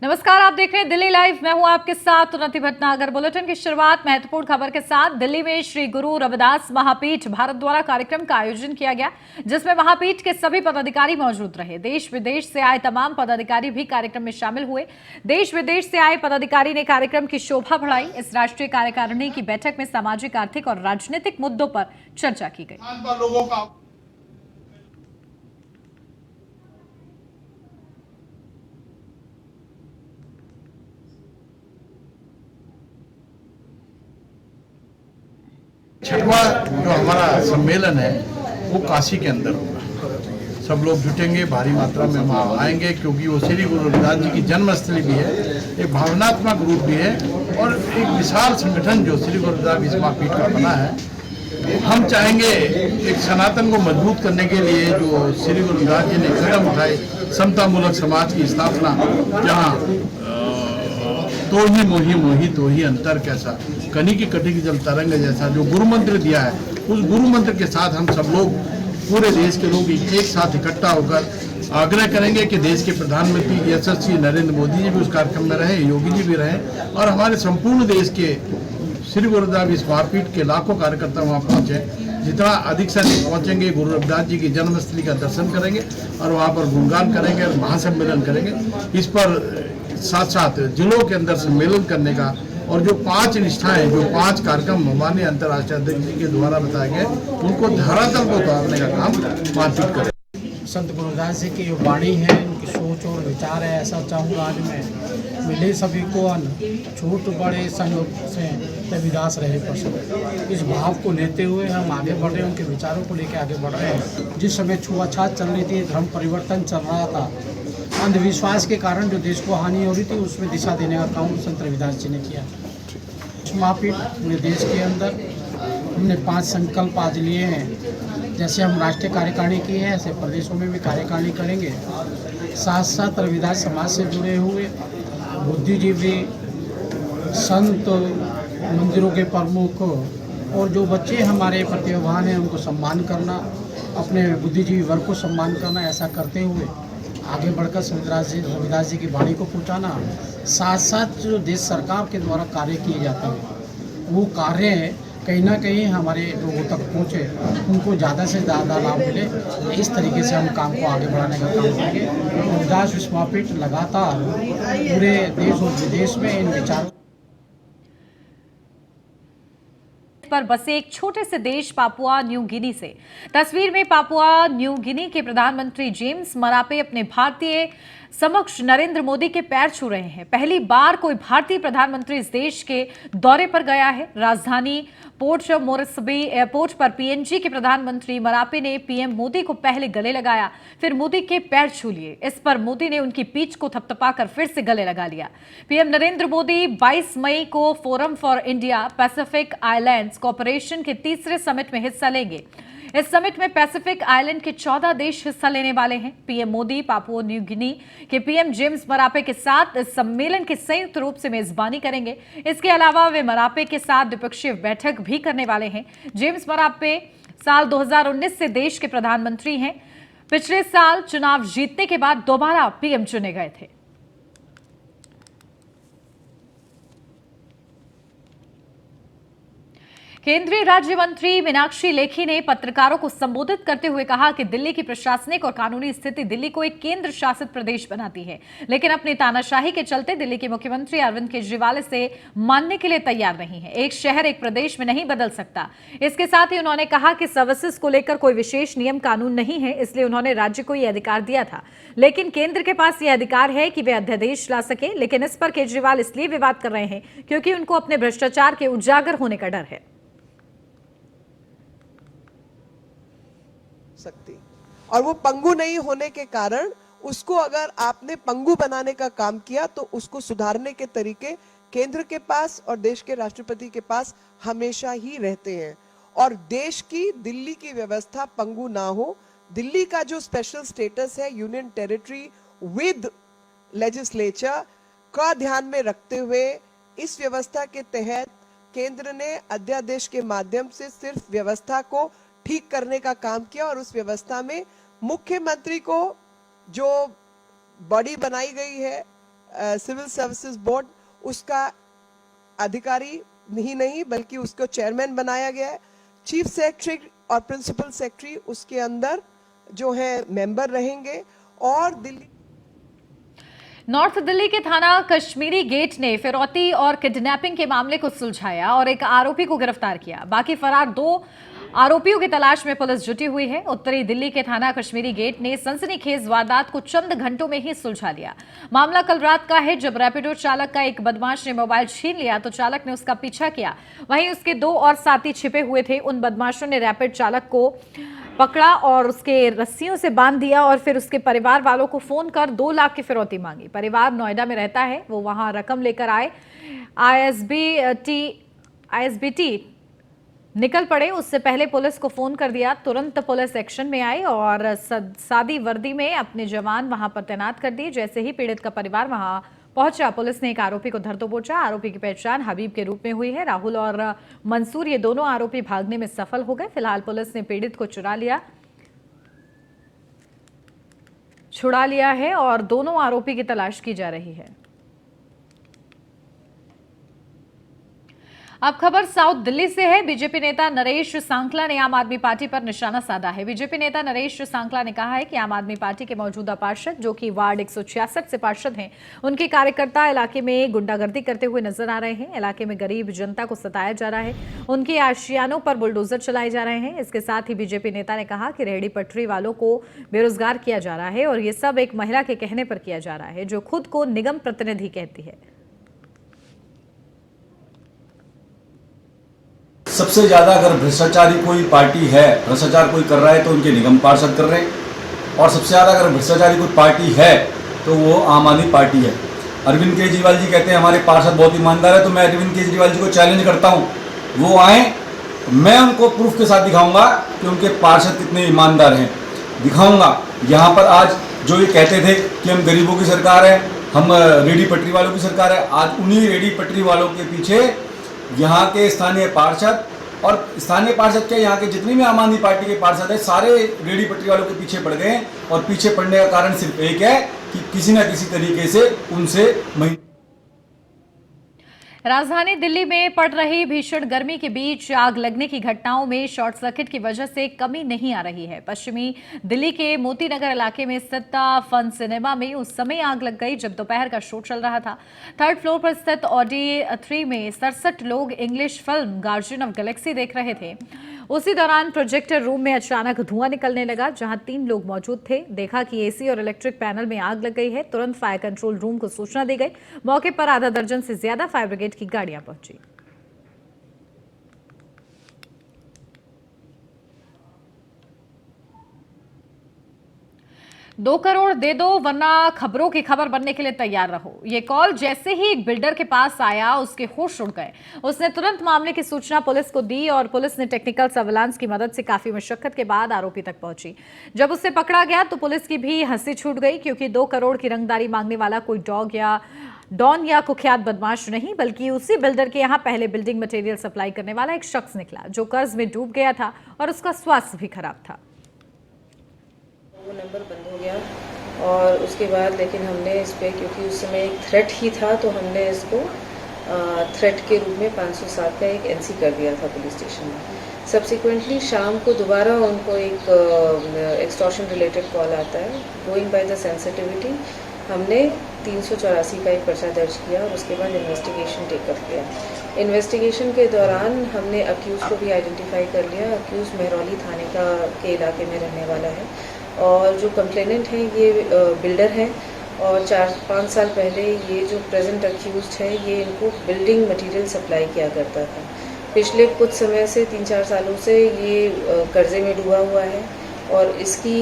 नमस्कार, आप देख रहे हैं दिल्ली लाइव। मैं हूं आपके साथ उन्नति भटनागर। बुलेटिन की शुरुआत महत्वपूर्ण खबर के साथ। दिल्ली में श्री गुरु रविदास महापीठ भारत द्वारा कार्यक्रम का आयोजन किया गया, जिसमें महापीठ के सभी पदाधिकारी मौजूद रहे। देश विदेश से आए तमाम पदाधिकारी भी कार्यक्रम में शामिल हुए। देश विदेश से आए पदाधिकारी ने कार्यक्रम की शोभा बढ़ाई। इस राष्ट्रीय कार्यकारिणी की बैठक में सामाजिक, आर्थिक और राजनीतिक मुद्दों पर चर्चा की गई। छठवां जो हमारा सम्मेलन है वो काशी के अंदर होगा। सब लोग जुटेंगे, भारी मात्रा में वहाँ आएंगे, क्योंकि वो श्री गुरु रविदास जी की जन्मस्थली भी है, एक भावनात्मक रूप भी है और एक विशाल संगठन जो श्री गुरु रविदास महापीठ का बना है। हम चाहेंगे एक सनातन को मजबूत करने के लिए जो श्री गुरु रविदास जी ने कदम उठाए, समतामूलक समाज की स्थापना, जहाँ तो ही मोही मोही तो ही अंतर कैसा, कनी की कटी की जल तरंग जैसा जो गुरु मंत्र दिया है, उस गुरु मंत्र के साथ हम सब लोग, पूरे देश के लोग एक साथ इकट्ठा होकर आग्रह करेंगे कि देश के प्रधानमंत्री यशस्वी नरेंद्र मोदी जी भी उस कार्यक्रम में रहे, योगी जी भी रहे और हमारे संपूर्ण देश के श्री गुरु रविदास महापीठ के लाखों कार्यकर्ता वहाँ पहुँचे। जितना अधिक से अधिक पहुँचेंगे, गुरु रविदास जी की जन्मस्थली का दर्शन करेंगे और वहाँ पर गुणगान करेंगे और महासम्मेलन करेंगे। इस पर साथ साथ जिलों के अंदर सम्मेलन करने का और जो 5 निष्ठाएं, जो 5 कार्यक्रम माननीय अंतर्राष्ट्रीय अध्यक्ष जी के द्वारा बताए गए, उनको धरातल को उतारने का काम मानसिक करें। संत गुरु रविदास जी की जो वाणी है, उनकी सोच और विचार है, ऐसा चाहूँगा आज मैं मिले सभी को अन्न, छोट बड़े संयोग से रविदास रहे पसंद। इस भाव को लेते हुए हम आगे बढ़ रहे हैं, उनके विचारों को लेकर आगे बढ़ रहे हैं। जिस समय छुआछूत चल रही थी, धर्म परिवर्तन चल रहा था, अंधविश्वास के कारण जो देश को हानि हो रही थी, उसमें दिशा देने का काम संत रविदास जी ने किया। महापीठ पूरे देश के अंदर हमने 5 संकल्प आज लिए हैं। जैसे हम राष्ट्रीय कार्यकारिणी की है, ऐसे प्रदेशों में भी कार्यकारिणी करेंगे। साथ साथ रविदास समाज से जुड़े हुए बुद्धिजीवी, संत, मंदिरों के प्रमुख और जो बच्चे हमारे प्रतिभावान हैं, उनको सम्मान करना, अपने बुद्धिजीवी वर्ग को सम्मान करना, ऐसा करते हुए आगे बढ़कर रविदास जी की वाणी को पहुँचाना। साथ साथ जो देश सरकार के द्वारा कार्य किए जाते हैं, वो कार्य कहीं ना कहीं हमारे लोगों तक पहुँचे, उनको ज़्यादा से ज़्यादा लाभ मिले। इस तरीके से हम काम को आगे बढ़ाने का काम करेंगे। रविदास महापीठ लगातार पूरे देश और विदेश में इन विचारों पर बसे एक छोटे से देश पापुआ न्यू गिनी से। तस्वीर में पापुआ न्यू गिनी के प्रधानमंत्री जेम्स मरापे अपने भारतीय समक्ष नरेंद्र मोदी के पैर छू रहे हैं। पहली बार कोई भारतीय प्रधानमंत्री इस देश के दौरे पर गया है। राजधानी पोर्ट मोरेस्बी एयरपोर्ट पर पीएनजी के प्रधानमंत्री मरापे ने पीएम मोदी को पहले गले लगाया, फिर मोदी के पैर छू लिए। इस पर मोदी ने उनकी पीठ को थपथपाकर फिर से गले लगा लिया। पीएम नरेंद्र मोदी 22 मई को forum for India Pacific islands corporation के 3रे समिट में हिस्सा लेंगे। इस समिट में पैसिफिक आइलैंड के 14 देश हिस्सा लेने वाले हैं। PM Modi Papua New Guinea के पीएम जेम्स मरापे के साथ इस सम्मेलन की संयुक्त रूप से मेजबानी करेंगे। इसके अलावा वे मरापे के साथ द्विपक्षीय बैठक भी करने वाले हैं। जेम्स मरापे साल 2019 से देश के प्रधानमंत्री हैं। पिछले साल चुनाव जीतने के बाद दोबारा पीएम चुने गए थे। केंद्रीय राज्य मंत्री मीनाक्षी लेखी ने पत्रकारों को संबोधित करते हुए कहा कि दिल्ली की प्रशासनिक और कानूनी स्थिति दिल्ली को एक केंद्र शासित प्रदेश बनाती है, लेकिन अपनी तानाशाही के चलते दिल्ली के मुख्यमंत्री अरविंद केजरीवाल इसे मानने के लिए तैयार नहीं है। एक शहर एक प्रदेश में नहीं बदल सकता। इसके साथ ही उन्होंने कहा कि सर्विसेज को लेकर कोई विशेष नियम कानून नहीं है, इसलिए उन्होंने राज्य को यह अधिकार दिया था, लेकिन केंद्र के पास यह अधिकार है कि वे अध्यादेश ला सके। लेकिन इस पर केजरीवाल इसलिए विवाद कर रहे हैं क्योंकि उनको अपने भ्रष्टाचार के उजागर होने का डर है। सकती और वो पंगु नहीं होने के कारण उसको अगर आपने पंगु बनाने का काम किया तो उसको सुधारने के तरीके केंद्र के पास और देश के राष्ट्रपति के पास हमेशा ही रहते हैं। और देश की, दिल्ली की व्यवस्था पंगु ना हो, दिल्ली का जो स्पेशल स्टेटस है यूनियन टेरिटरी विद लेजिस्लेचर का ध्यान में रखते हुए इस व्यवस्था के तहत केंद्र ने अध्यादेश के माध्यम से सिर्फ व्यवस्था को ठीक करने का काम किया और उस व्यवस्था में मुख्यमंत्री को जो बॉडी बनाई गई है सिविल सर्विसेज बोर्ड, उसका अधिकारी ही नहीं बल्कि उसको चेयरमैन बनाया गया है। चीफ सेक्रेटरी और प्रिंसिपल सेक्रेटरी उसके अंदर जो है मेंबर रहेंगे। और दिल्ली नॉर्थ दिल्ली के थाना कश्मीरी गेट ने फिरौती और किडनैपिंग के मामले को सुलझाया और एक आरोपी को गिरफ्तार किया। बाकी फरार 2 आरोपियों की तलाश में पुलिस जुटी हुई है। उत्तरी दिल्ली के थाना कश्मीरी गेट ने सनसनीखेज वारदात को चंद घंटों में ही सुलझा लिया। मामला कल रात का है, जब रैपिडो चालक का एक बदमाश ने मोबाइल छीन लिया तो चालक ने उसका पीछा किया। वहीं उसके 2 और साथी छिपे हुए थे। उन बदमाशों ने रैपिड चालक को पकड़ा और उसके रस्सियों से बांध दिया और फिर उसके परिवार वालों को फोन कर 2 लाख की फिरौती मांगी। परिवार नोएडा में रहता है, वो वहां रकम लेकर आए। आईएसबीटी निकल पड़े, उससे पहले पुलिस को फोन कर दिया। तुरंत पुलिस एक्शन में आई और सादी वर्दी में अपने जवान वहां पर तैनात कर दिए। जैसे ही पीड़ित का परिवार वहां पहुंचा, पुलिस ने एक आरोपी को धर दबोचा। आरोपी की पहचान हबीब के रूप में हुई है। राहुल और मंसूर, ये दोनों आरोपी भागने में सफल हो गए। फिलहाल पुलिस ने पीड़ित को छुड़ा लिया है और दोनों आरोपी की तलाश की जा रही है। अब खबर साउथ दिल्ली से है। बीजेपी नेता नरेश सांखला ने आम आदमी पार्टी पर निशाना साधा है। बीजेपी नेता नरेश सांखला ने कहा है कि आम आदमी पार्टी के मौजूदा पार्षद, जो कि वार्ड 166 से पार्षद हैं, उनके कार्यकर्ता इलाके में गुंडागर्दी करते हुए नजर आ रहे हैं। इलाके में गरीब जनता को सताया जा रहा है, उनके आशियानों पर बुलडोजर चलाए जा रहे हैं। इसके साथ ही बीजेपी नेता ने कहा कि रेहड़ी पटरी वालों को बेरोजगार किया जा रहा है और ये सब एक महिला के कहने पर किया जा रहा है, जो खुद को निगम प्रतिनिधि कहती है। सबसे ज़्यादा अगर भ्रष्टाचारी कोई पार्टी है, भ्रष्टाचार कोई कर रहा है तो उनके निगम पार्षद कर रहे हैं। और सबसे ज़्यादा अगर भ्रष्टाचारी कोई पार्टी है तो वो आम आदमी पार्टी है। अरविंद केजरीवाल जी कहते हैं हमारे पार्षद बहुत ईमानदार है, तो मैं अरविंद केजरीवाल जी को चैलेंज करता हूँ, वो आए, मैं उनको प्रूफ के साथ दिखाऊंगा कि उनके पार्षद कितने ईमानदार हैं, दिखाऊंगा। यहाँ पर आज जो ये कहते थे कि हम गरीबों की सरकार है, हम रेडी पटरी वालों की सरकार है, आज उन्हीं रेडी पटरी वालों के पीछे यहाँ के स्थानीय पार्षद, और स्थानीय पार्षद क्या, यहाँ के जितने भी आम आदमी पार्टी के पार्षद हैं, सारे रेडी पटरी वालों के पीछे पड़ गए हैं। और पीछे पड़ने का कारण सिर्फ एक है कि किसी न किसी तरीके से उनसे राजधानी दिल्ली में पड़ रही भीषण गर्मी के बीच आग लगने की घटनाओं में शॉर्ट सर्किट की वजह से कमी नहीं आ रही है। पश्चिमी दिल्ली के मोती नगर इलाके में स्थित फन सिनेमा में उस समय आग लग गई जब दोपहर का शो चल रहा था। 3rd फ्लोर पर स्थित ऑडी 3 में 67 लोग English film guardian of Galaxy देख रहे थे। उसी दौरान प्रोजेक्टर रूम में अचानक धुआं निकलने लगा, जहां 3 लोग मौजूद थे। देखा कि एसी और इलेक्ट्रिक पैनल में आग लग गई है। तुरंत फायर कंट्रोल रूम को सूचना दी गई। मौके पर आधा दर्जन से ज्यादा फायर ब्रिगेड की गाड़ियां पहुंची। 2 करोड़ दे दो वरना खबरों की खबर बनने के लिए तैयार रहो। ये कॉल जैसे ही एक बिल्डर के पास आया, उसके होश उड़ गए। उसने तुरंत मामले की सूचना पुलिस को दी और पुलिस ने टेक्निकल सर्विलांस की मदद से काफी मशक्कत के बाद आरोपी तक पहुंची। जब उसे पकड़ा गया तो पुलिस की भी हंसी छूट गई, क्योंकि 2 करोड़ की रंगदारी मांगने वाला कोई डॉन या कुख्यात बदमाश नहीं, बल्कि उसी बिल्डर के यहाँ पहले बिल्डिंग मटेरियल सप्लाई करने वाला एक शख्स निकला, जो कर्ज में डूब गया था और उसका स्वास्थ्य भी खराब था। वो नंबर बंद हो गया और उसके बाद लेकिन हमने इस पर, क्योंकि उस समय एक थ्रेट ही था, तो हमने इसको थ्रेट के रूप में 507 का एक एनसी कर दिया था पुलिस स्टेशन में। सब्सिक्वेंटली शाम को दोबारा उनको एक एक्सटॉर्शन रिलेटेड कॉल आता है। गोइंग बाय द सेंसिटिविटी हमने 384 का एक पर्चा दर्ज किया और उसके बाद इन्वेस्टिगेशन टेकअप किया। इन्वेस्टिगेशन के दौरान हमने अक्यूज़ को भी आइडेंटिफाई कर लिया। अक्यूज़ मेहरौली थाने के इलाके में रहने वाला है और जो कंप्लेनेंट हैं ये बिल्डर हैं और 4-5 साल पहले ये जो प्रेजेंट अक्यूज़्ड है ये इनको बिल्डिंग मटेरियल सप्लाई किया करता था। पिछले कुछ समय से 3-4 सालों से ये कर्जे में डूबा हुआ है और इसकी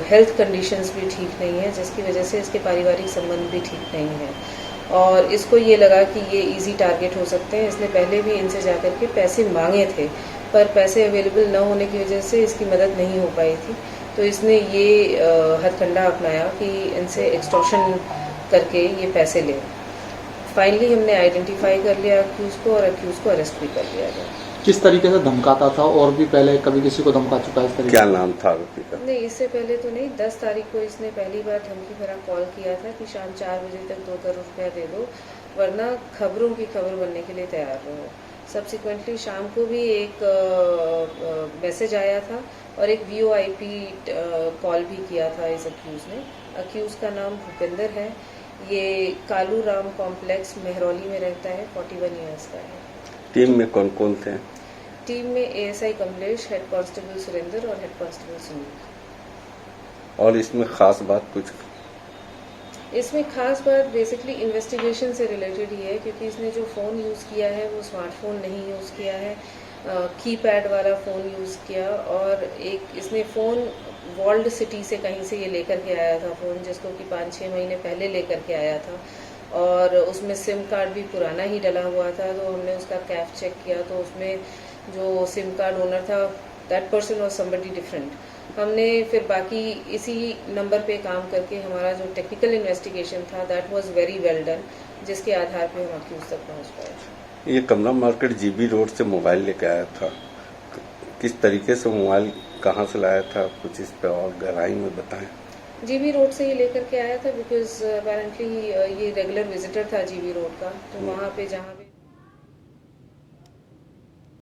हेल्थ कंडीशंस भी ठीक नहीं है, जिसकी वजह से इसके पारिवारिक संबंध भी ठीक नहीं है और इसको ये लगा कि ये इजी टारगेट हो सकते हैं। इसने पहले भी इनसे जाकर के पैसे मांगे थे, पर पैसे अवेलेबल न होने की वजह से इसकी मदद नहीं हो पाई थी। तो इसने ये हथकंडा अपनाया कि इनसे एक्सटॉर्शन करके ये पैसे ले। फाइनली हमने आइडेंटिफाई कर लिया अक्यूज़ को और अक्यूज़ को अरेस्ट भी कर लिया गया। किस तरीके से धमकाता था, और भी पहले कभी किसी को धमका चुका है इस तरीके? क्या नाम था आरोपी का? नहीं, इससे पहले तो नहीं। 10 तारीख को इसने पहली बार धमकी भरा कॉल किया था कि शाम 4 बजे तक 2 करोड़ रुपया दे दो, वरना खबरों की खबर बनने के लिए तैयार रहो। सब्सिक्वेंटली शाम को भी एक मैसेज आया था और एक VOIP कॉल भी किया था इस अक्यूज़ ने। अक्यूज़ का नाम भूपेंद्र है। ये कालू राम कॉम्प्लेक्स मेहरौली में रहता है, 41 ईयर्स का है। टीम में कौन कौन थे? टीम में ASI Kamlesh, head constable Surendra और हेड कांस्टेबल सुनील। और इसमें खास बात कुछ? इसमें खास बात बेसिकली इन्वेस्टिगेशन से रिलेटेड ही है, क्योंकि इसने जो फ़ोन यूज़ किया है वो स्मार्टफोन नहीं यूज़ किया है, कीपैड वाला फ़ोन यूज़ किया, और एक इसने फ़ोन वर्ल्ड सिटी से कहीं से ये लेकर के आया था फ़ोन, जिसको कि 5-6 महीने पहले लेकर के आया था, और उसमें सिम कार्ड भी पुराना ही डला हुआ था। तो हमने उसका कैफ चेक किया तो उसमें जो सिम कार्ड ओनर था, that person was somebody different. हमने फिर बाकी इसी नंबर पे काम करके हमारा जो टेक्निकल इन्वेस्टिगेशन था that was very well done, जिसके आधार पे हम अक्यूज तक पहुंच पाए। ये कमला मार्केट GB रोड से मोबाइल लेके आया था, किस तरीके से मोबाइल कहाँ से लाया था, कुछ इस पे और गहराई में बताएं। GB रोड से ही लेकर के आया था, बिकॉज अपेरेंटली ये रेगुलर विजिटर था GB रोड का, तो वहाँ पे जहाँ पे